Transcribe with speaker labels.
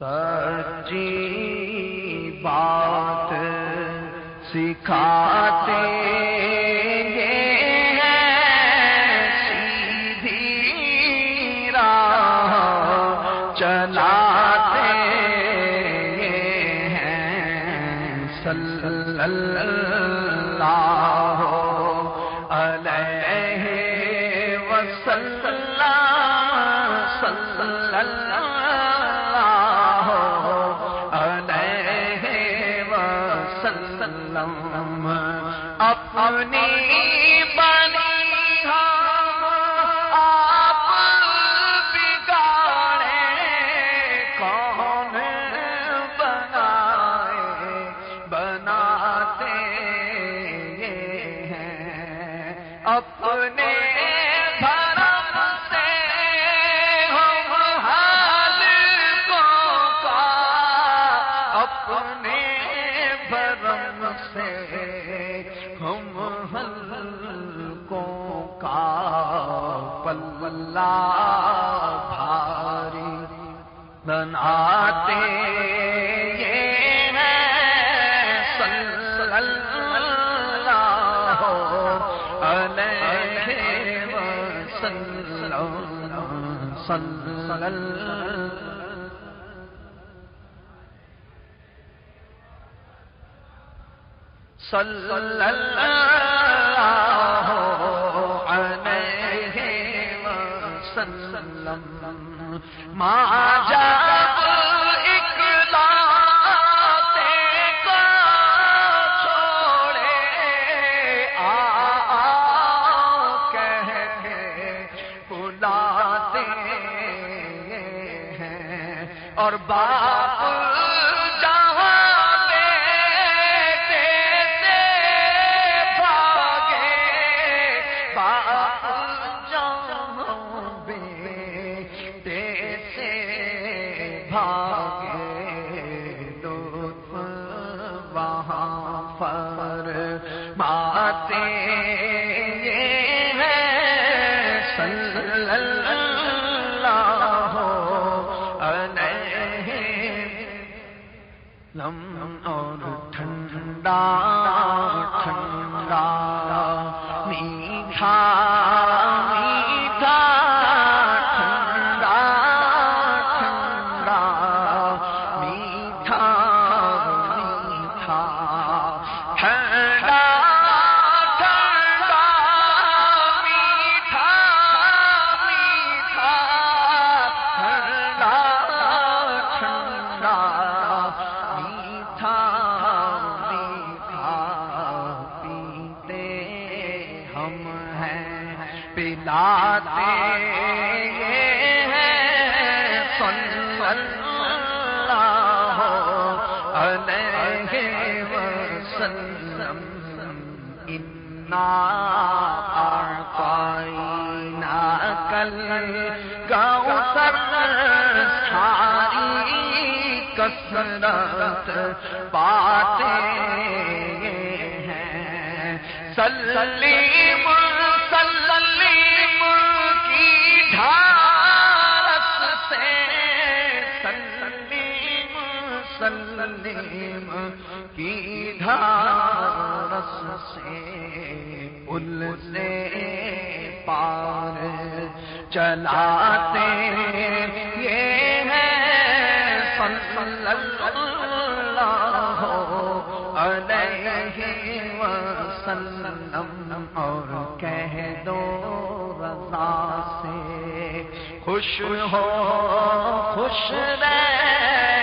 Speaker 1: سچی بات سکھاتے ہیں، سیدھی راہ چلاتے ہیں، صلی اللہ علیہ وسلم، صلی اللہ علیہ وسلم، اپنی بنی ہم آپ بگاڑے، کون بنائے بناتے ہیں، اپنے بھرم سے ہم ہلکوں کا، اپنے بھرم سے ہم ہلکوں کا پلہ بھاری بناتے ہیں، صلی اللہ علیہ وسلم، صلی اللہ علیہ وسلم، ماں جب اکلاتے کو چھوڑے کہہ کے بلاتے ہیں، اور باپ فرماتے ہیں، صلی اللہ علیہ وسلم، اور ٹھنڈا ٹھنڈا میٹھا میٹھا ٹھنڈا ٹھنڈا میٹھا میٹھا ٹھنڈا ٹھنڈا میٹھا میٹھا ٹھنڈا ٹھنڈا میٹھا میٹھا پیتے ہم ہیں، پلاتے ہیں، صلی اللہ علیہ وسلم، انا اعطیناک الکوثر، ساری کثرت پاتے ہیں، سلیم سلیم کی ڈھارس سے، سلیم سلیم کی ڈھارس سے، پل سے پار چلاتے یہ ہیں، صلی اللہ علیہ وسلم، اور کہہ دو رضا سے خوش ہو خوش رہ